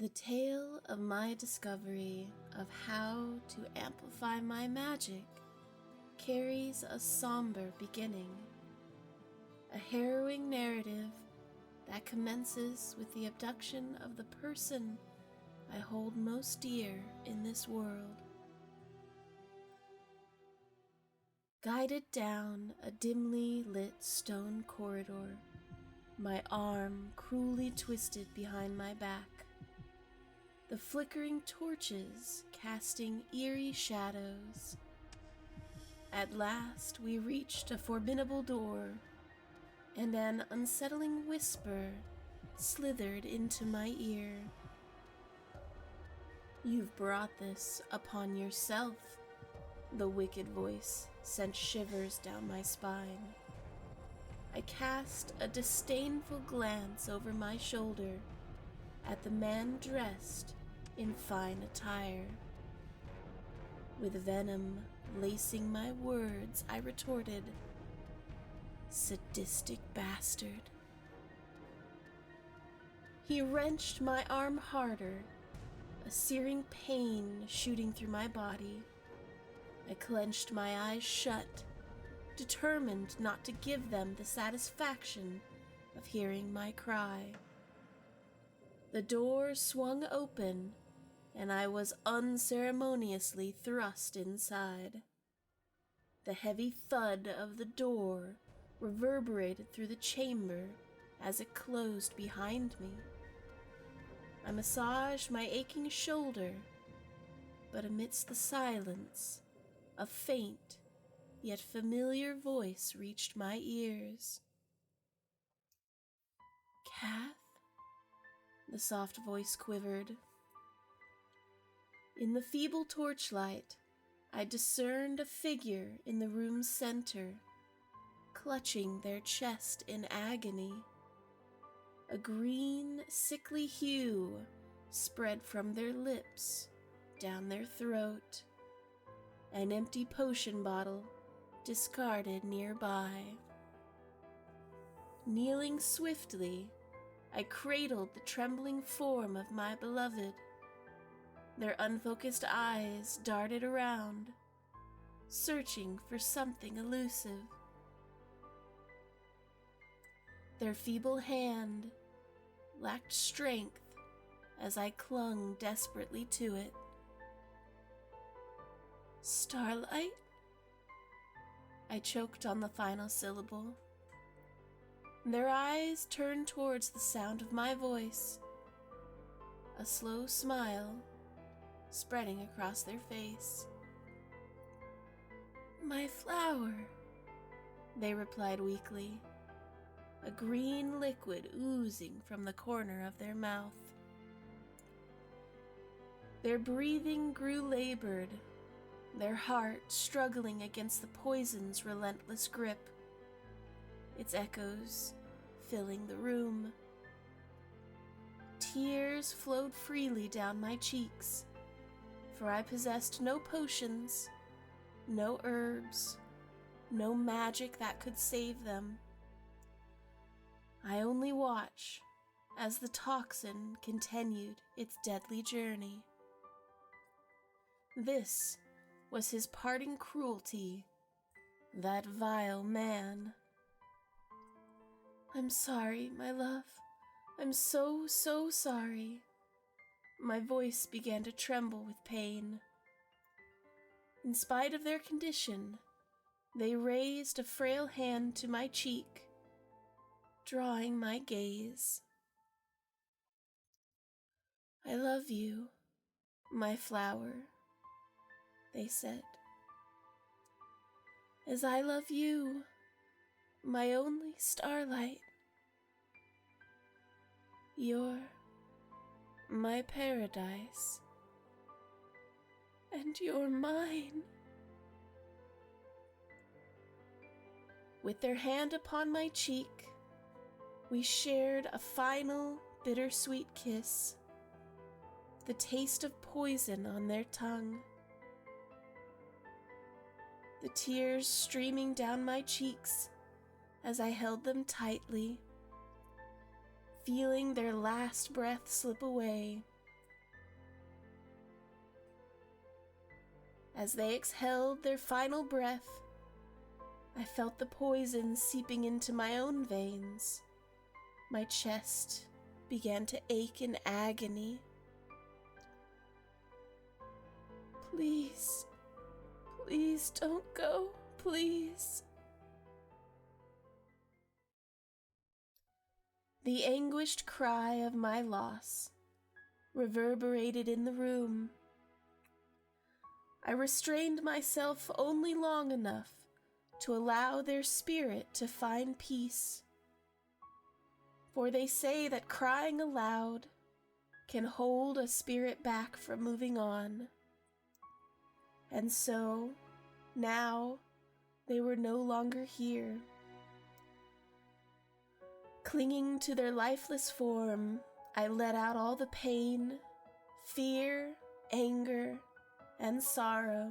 The tale of my discovery of how to amplify my magic carries a somber beginning, a harrowing narrative that commences with the abduction of the person I hold most dear in this world. Guided down a dimly lit stone corridor, my arm cruelly twisted behind my back, the flickering torches casting eerie shadows. At last we reached a formidable door, and an unsettling whisper slithered into my ear. "You've brought this upon yourself," the wicked voice sent shivers down my spine. I cast a disdainful glance over my shoulder at the man dressed in fine attire. With venom lacing my words, I retorted, "Sadistic bastard." He wrenched my arm harder, a searing pain shooting through my body. I clenched my eyes shut, determined not to give them the satisfaction of hearing my cry. The door swung open, and I was unceremoniously thrust inside. The heavy thud of the door reverberated through the chamber as it closed behind me. I massaged my aching shoulder, but amidst the silence, a faint yet familiar voice reached my ears. "Cath?" The soft voice quivered. In the feeble torchlight, I discerned a figure in the room's center, clutching their chest in agony. A green, sickly hue spread from their lips down their throat, an empty potion bottle discarded nearby. Kneeling swiftly, I cradled the trembling form of my beloved. Their unfocused eyes darted around, searching for something elusive. Their feeble hand lacked strength as I clung desperately to it. "Starlight?" I choked on the final syllable. Their eyes turned towards the sound of my voice, a slow smile spreading across their face. "My flower," they replied weakly, a green liquid oozing from the corner of their mouth. Their breathing grew labored, their heart struggling against the poison's relentless grip, its echoes filling the room. Tears flowed freely down my cheeks, for I possessed no potions, no herbs, no magic that could save them. I only watched as the toxin continued its deadly journey. This was his parting cruelty, that vile man. "I'm sorry, my love. I'm so sorry." My voice began to tremble with pain. In spite of their condition, they raised a frail hand to my cheek, drawing my gaze. "I love you, my flower," they said. "As I love you, my only starlight. You're my paradise, and you're mine." With their hand upon my cheek, we shared a final bittersweet kiss, the taste of poison on their tongue. The tears streaming down my cheeks as I held them tightly, feeling their last breath slip away As they exhaled their final breath, I felt the poison seeping into my own veins. My chest began to ache in agony. Please, please don't go, please. The anguished cry of my loss reverberated in the room. I restrained myself only long enough to allow their spirit to find peace. For they say that crying aloud can hold a spirit back from moving on. And so, now, they were no longer here. Clinging to their lifeless form, I let out all the pain, fear, anger, and sorrow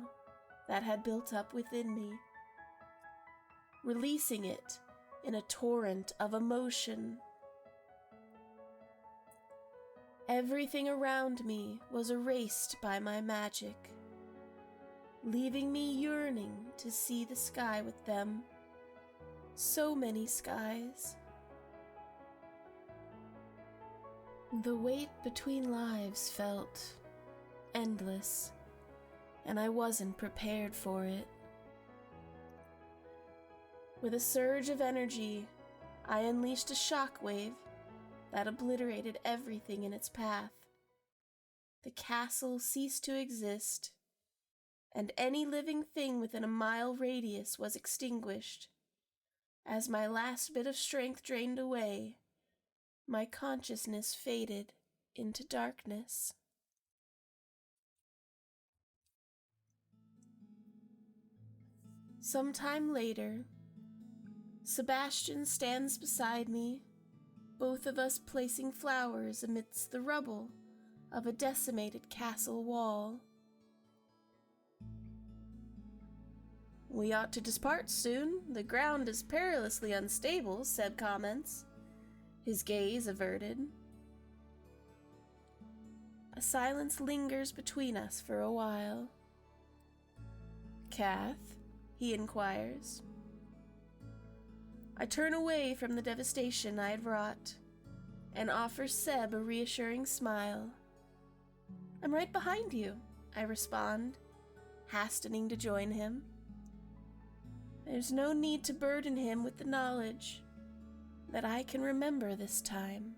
that had built up within me, releasing it in a torrent of emotion. Everything around me was erased by my magic, leaving me yearning to see the sky with them. So many skies. The wait between lives felt endless, and I wasn't prepared for it. With a surge of energy, I unleashed a shockwave that obliterated everything in its path. The castle ceased to exist, and any living thing within a mile radius was extinguished. As my last bit of strength drained away, my consciousness faded into darkness. Sometime later, Sebastian stands beside me, both of us placing flowers amidst the rubble of a decimated castle wall. "We ought to depart soon. The ground is perilously unstable," Seb comments, his gaze averted. A silence lingers between us for a while. "Cath?" he inquires. I turn away from the devastation I had wrought and offer Seb a reassuring smile. "I'm right behind you," I respond, hastening to join him. There's no need to burden him with the knowledge that I can remember this time.